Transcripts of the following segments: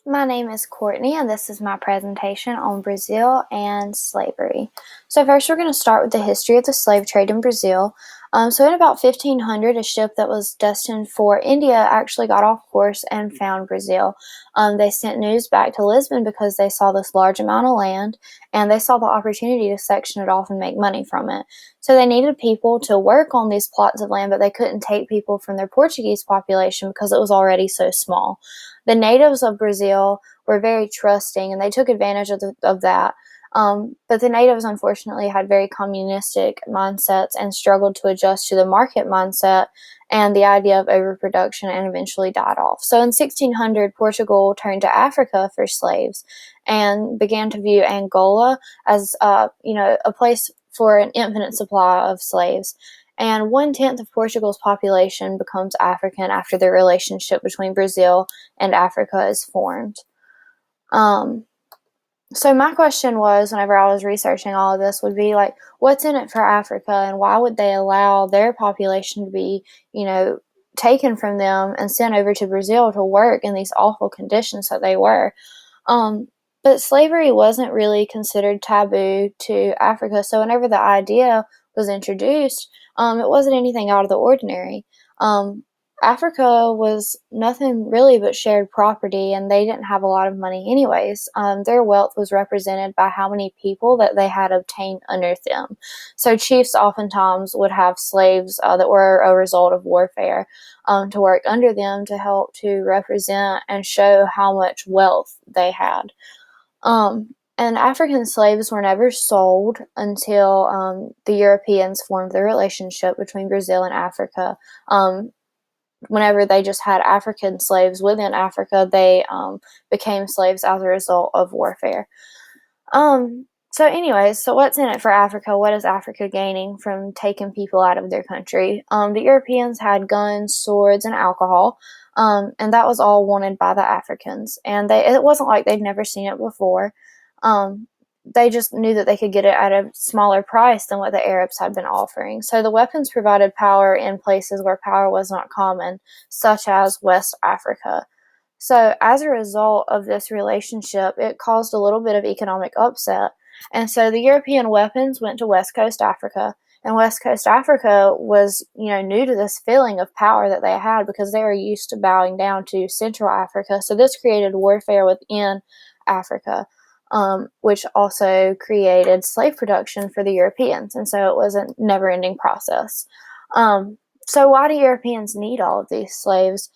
My name is Courtney, and this is my presentation on Brazil and slavery. So first we're going to start with the history of the slave trade in Brazil. So in about 1500, a ship that was destined for India actually got off course and found Brazil. They sent news back to Lisbon because they saw this large amount of land, and they saw the opportunity to section it off and make money from it. So they needed people to work on these plots of land, but they couldn't take people from their Portuguese population because it was already so small. The natives of Brazil were very trusting, and they took advantage of that. But the natives, unfortunately, had very communistic mindsets and struggled to adjust to the market mindset and the idea of overproduction, and eventually died off. So in 1600, Portugal turned to Africa for slaves and began to view Angola as a place for an infinite supply of slaves. And 1/10 of Portugal's population becomes African after the relationship between Brazil and Africa is formed. So my question was, whenever I was researching all of this, would be like, what's in it for Africa, and why would they allow their population to be, taken from them and sent over to Brazil to work in these awful conditions that they were? But slavery wasn't really considered taboo to Africa, so whenever the idea was introduced, it wasn't anything out of the ordinary. Africa was nothing really but shared property, and they didn't have a lot of money anyways. Their wealth was represented by how many people that they had obtained under them. So chiefs oftentimes would have slaves that were a result of warfare to work under them to help to represent and show how much wealth they had. And African slaves were never sold until the Europeans formed the relationship between Brazil and Africa. Whenever they just had African slaves within Africa, they became slaves as a result of warfare. So what's in it for Africa? What is Africa gaining from taking people out of their country? The Europeans had guns, swords, and alcohol, and that was all wanted by the Africans. And it wasn't like they'd never seen it before. They just knew that they could get it at a smaller price than what the Arabs had been offering. So the weapons provided power in places where power was not common, such as West Africa. So as a result of this relationship, it caused a little bit of economic upset. And so the European weapons went to West Coast Africa. And West Coast Africa was, new to this feeling of power that they had because they were used to bowing down to Central Africa. So this created warfare within Africa. Which also created slave production for the Europeans, and so it was a never-ending process. So why do Europeans need all of these slaves?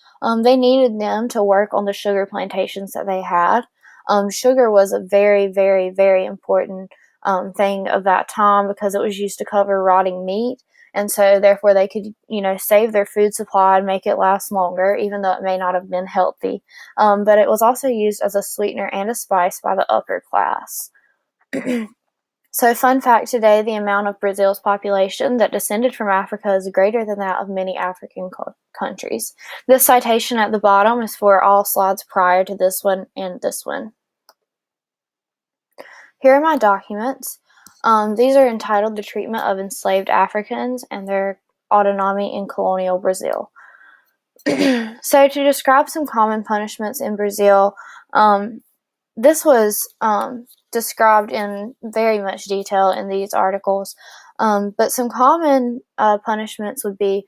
They needed them to work on the sugar plantations that they had. Sugar was a very, very, very important thing of that time because it was used to cover rotting meat, and so therefore they could, save their food supply and make it last longer, even though it may not have been healthy. But it was also used as a sweetener and a spice by the upper class. So fun fact today, the amount of Brazil's population that descended from Africa is greater than that of many African countries. This citation at the bottom is for all slides prior to this one and this one. Here are my documents. These are entitled The Treatment of Enslaved Africans and Their Autonomy in Colonial Brazil. So to describe some common punishments in Brazil, this was described in very much detail in these articles, but some common punishments would be,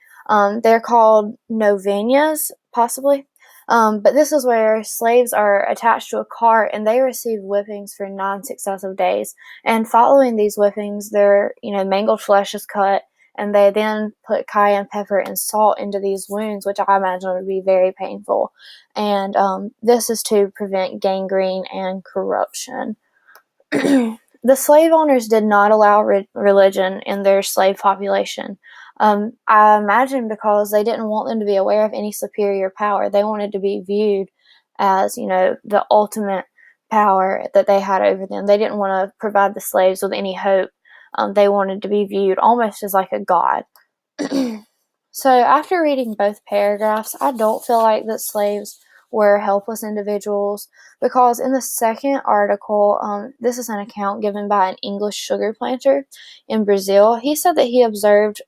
they're called novenas, possibly. But this is where slaves are attached to a cart and they receive whippings for 9 successive days. And following these whippings, their mangled flesh is cut, and they then put cayenne pepper and salt into these wounds, which I imagine would be very painful. And this is to prevent gangrene and corruption. The slave owners did not allow religion in their slave population. I imagine because they didn't want them to be aware of any superior power. They wanted to be viewed as, the ultimate power that they had over them. They didn't want to provide the slaves with any hope. They wanted to be viewed almost as like a god. So after reading both paragraphs, I don't feel like that slaves were helpless individuals, because in the second article, this is an account given by an English sugar planter in Brazil. He said that he observed,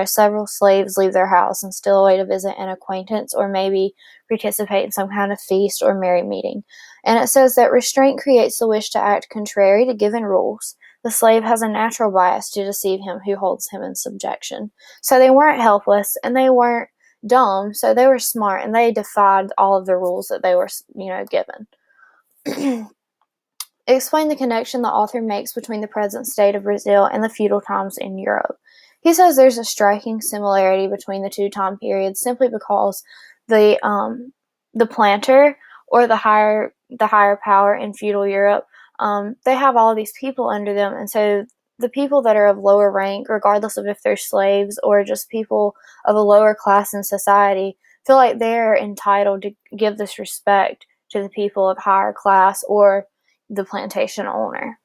several slaves leave their house and steal away to visit an acquaintance or maybe participate in some kind of feast or merry meeting. And it says that restraint creates the wish to act contrary to given rules. The slave has a natural bias to deceive him who holds him in subjection. So they weren't helpless and they weren't dumb, so they were smart and they defied all of the rules that they were, given. Explain the connection the author makes between the present state of Brazil and the feudal times in Europe. He says there's a striking similarity between the two time periods simply because the planter or the higher power in feudal Europe, they have all these people under them, and so the people that are of lower rank, regardless of if they're slaves or just people of a lower class in society, feel like they're entitled to give this respect to the people of higher class or the plantation owner.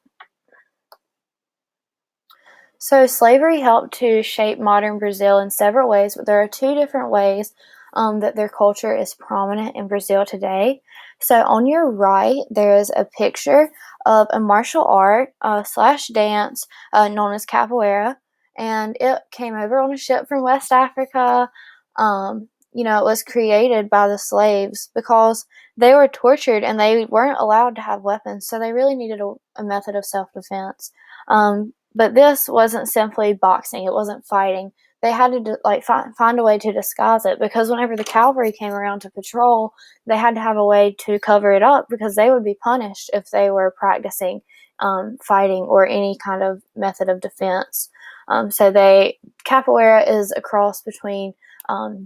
So slavery helped to shape modern Brazil in several ways, but there are two different ways that their culture is prominent in Brazil today. So on your right, there is a picture of a martial art / dance known as capoeira, and it came over on a ship from West Africa. It was created by the slaves because they were tortured and they weren't allowed to have weapons, so they really needed a method of self-defense. But this wasn't simply boxing; it wasn't fighting. They had to find a way to disguise it, because whenever the cavalry came around to patrol, they had to have a way to cover it up because they would be punished if they were practicing fighting or any kind of method of defense. Capoeira is a cross between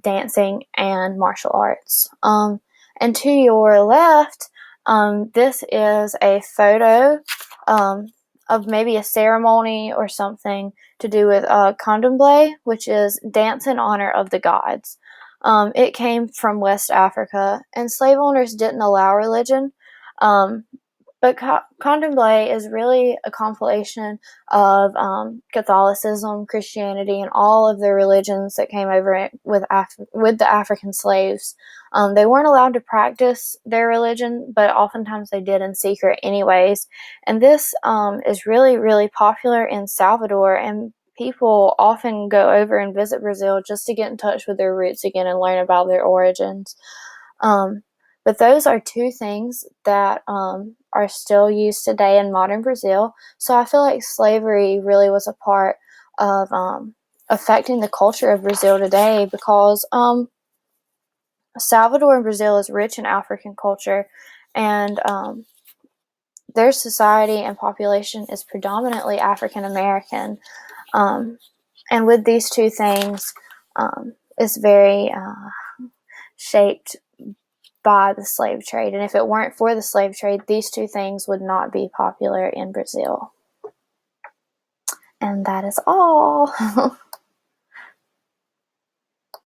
dancing and martial arts. And to your left, this is a photo of maybe a ceremony or something to do with candomblé, which is dance in honor of the gods. It came from West Africa, and slave owners didn't allow religion, but candomblé is really a compilation of Catholicism, Christianity, and all of the religions that came over with the African slaves. They weren't allowed to practice their religion, but oftentimes they did in secret anyways. And this is really, really popular in Salvador, and people often go over and visit Brazil just to get in touch with their roots again and learn about their origins. But those are two things that are still used today in modern Brazil. So I feel like slavery really was a part of affecting the culture of Brazil today, because Salvador and Brazil is rich in African culture, and their society and population is predominantly African American. And with these two things, it's very shaped by the slave trade. And if it weren't for the slave trade, these two things would not be popular in Brazil. And that is all.